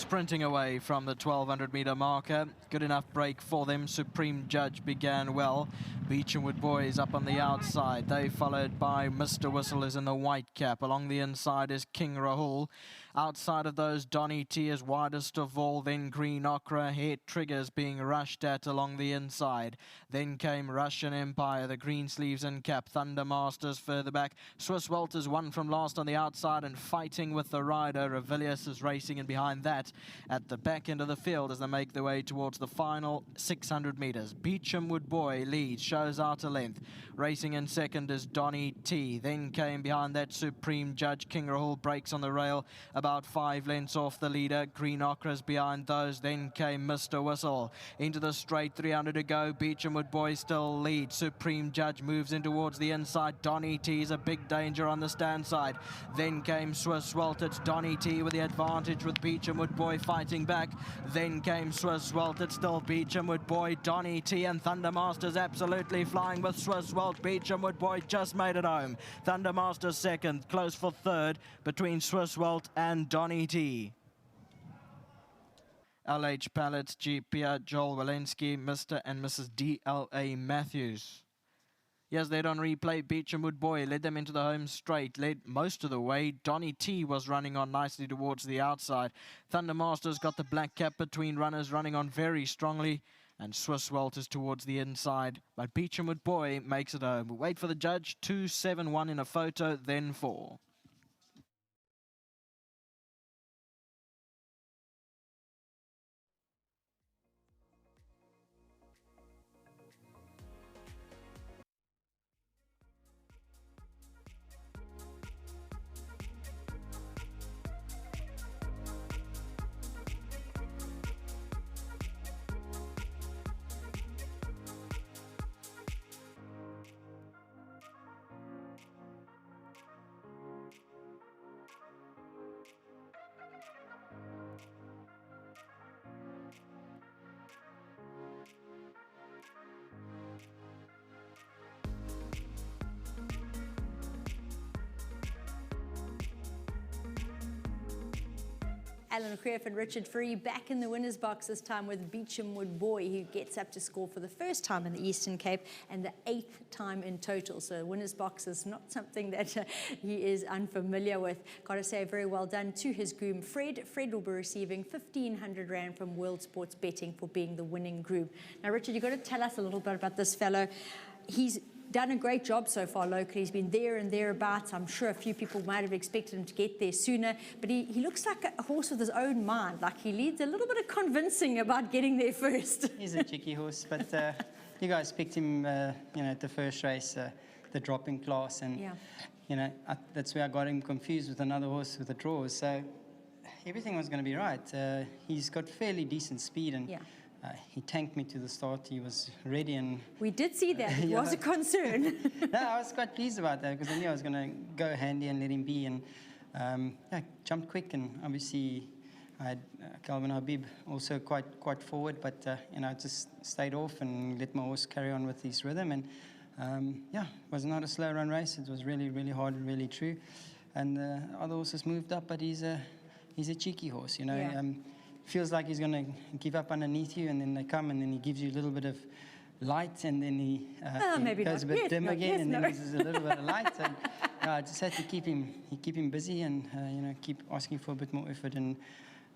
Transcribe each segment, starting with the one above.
sprinting away from the 1200-meter marker. Good enough break for them. Supreme Judge began well. Beechamwood Boy is up on the outside. They followed by Mr. Whistle is in the white cap. Along the inside is King Rahul. Outside of those, Donny T is widest of all. Then Green Ochre. Head Triggers being rushed at along the inside. Then came Russian Empire, the green sleeves and cap. Thunder Masters further back. Swiss Walters won from last on the outside and fighting with the rider. Revilius is racing in behind that at the back end of the field as they make their way towards the final 600 meters. Beechamwood Boy leads, shows out a length. Racing in second is Donny T. Then came behind that Supreme Judge. King Rahul breaks on the rail, about 5 lengths off the leader. Green Ochre's behind those. Then came Mr. Whistle. Into the straight, 300 to go. Beechamwood Boy still leads. Supreme Judge moves in towards the inside. Donny T is a big danger on the stand side. Then came Swiss Walters. It's Donny T with the advantage with Beechamwood Boy fighting back. Then came Swiss Walters, still Beechamwood Boy, Donny T and Thunder Masters absolutely flying with Swiss Walt. Beechamwood Boy just made it home. Thunder Masters second, close for third between Swiss Walt and Donny T. LH Pallets, GPR, Joel Walensky, Mr. and Mrs. DLA Matthews. Yes, led on replay. Beechamwood Boy led them into the home straight, led most of the way. Donny T was running on nicely towards the outside. Thunder Masters got the black cap between runners, running on very strongly. And Swiss Walters towards the inside. But Beechamwood Boy makes it home. We'll wait for the judge. 2-7-1 in a photo, then 4. Alan Creff and Richard Free back in the winner's box, this time with Beechamwood Boy, who gets up to score for the first time in the Eastern Cape and the 8th time in total. So winner's box is not something that he is unfamiliar with. Got to say, very well done to his groom, Fred. Fred will be receiving 1,500 Rand from World Sports Betting for being the winning groom. Now, Richard, you've got to tell us a little bit about this fellow. He's done a great job so far locally. He's been there and thereabouts. I'm sure a few people might have expected him to get there sooner, but he looks like a horse with his own mind. Like he needs a little bit of convincing about getting there first. He's a cheeky horse, but you guys picked him, at the first race, the dropping class, and that's where I got him confused with another horse with the draws. So everything was going to be right. He's got fairly decent speed, and he tanked me to the start. He was ready, and we did see that. It was a concern. No, I was quite pleased about that because I knew I was going to go handy and let him be, and jumped quick. And obviously, I had Calvin Habib also quite forward, but I just stayed off and let my horse carry on with his rhythm. And it was not a slow run race. It was really, really hard and really true. And the other horses moved up, but he's a cheeky horse, feels like he's going to give up underneath you, and then they come, and then he gives you a little bit of light, and then he goes a bit dim again, and then there's a little bit of light. And I just had to keep him busy, and keep asking for a bit more effort. And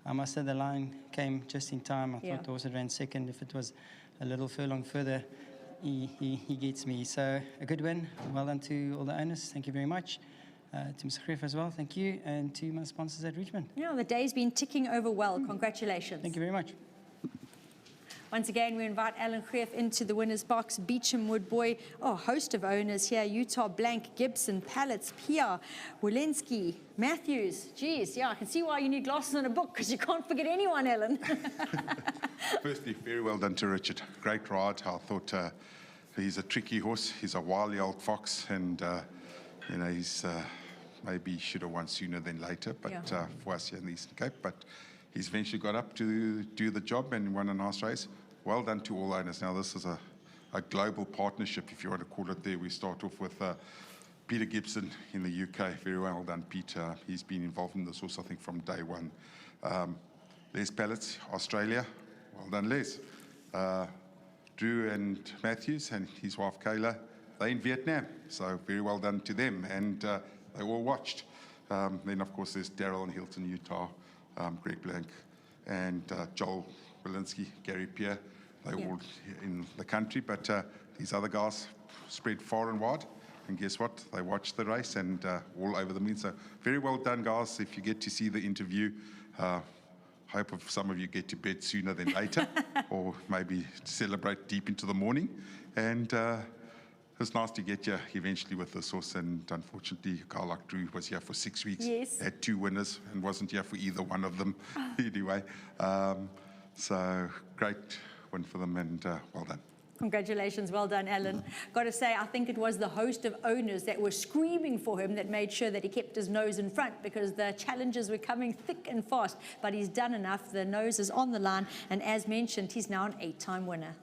I must say the line came just in time. I thought the horse had ran second. If it was a little furlong further, he gets me. So a good win. Well done to all the owners. Thank you very much. To Mr. Creff as well, thank you, and to my sponsors at Richmond. The day's been ticking over well. Congratulations. Thank you very much. Once again, we invite Alan Creff into the winner's box. Beechamwood Boy, host of owners here. Utah Blank, Gibson, Pallets, Pia, Walensky, Matthews. Geez, I can see why you need glasses and a book, because you can't forget anyone, Alan. Firstly, very well done to Richard. Great ride. I thought he's a tricky horse. He's a wily old fox, and he's maybe should have won sooner than later, but for us here in the Eastern Cape. But he's eventually got up to do the job and won a nice race. Well done to all owners. Now, this is a global partnership, if you want to call it there. We start off with Peter Gibson in the UK. Very well done, Peter. He's been involved in this horse, I think, from day one. Les Pellets, Australia. Well done, Les. Drew and Matthews and his wife Kayla, they're in Vietnam, so very well done to them, and they all watched. Then, of course, there's Daryl in Hilton, Utah, Greg Blank, and Joel Walensky, Gary Pierre. They're all in the country, but these other guys spread far and wide, and guess what? They watched the race and all over the moon. So very well done, guys. If you get to see the interview, hope of some of you get to bed sooner than later, or maybe celebrate deep into the morning. And it's nice to get you eventually with this horse. And unfortunately, a guy like Drew was here for 6 weeks, had 2 winners, and wasn't here for either one of them anyway. So great win for them, and well done. Congratulations, well done, Alan. Got to say, I think it was the host of owners that were screaming for him that made sure that he kept his nose in front, because the challenges were coming thick and fast, but he's done enough. The nose is on the line, and as mentioned, he's now an 8-time winner.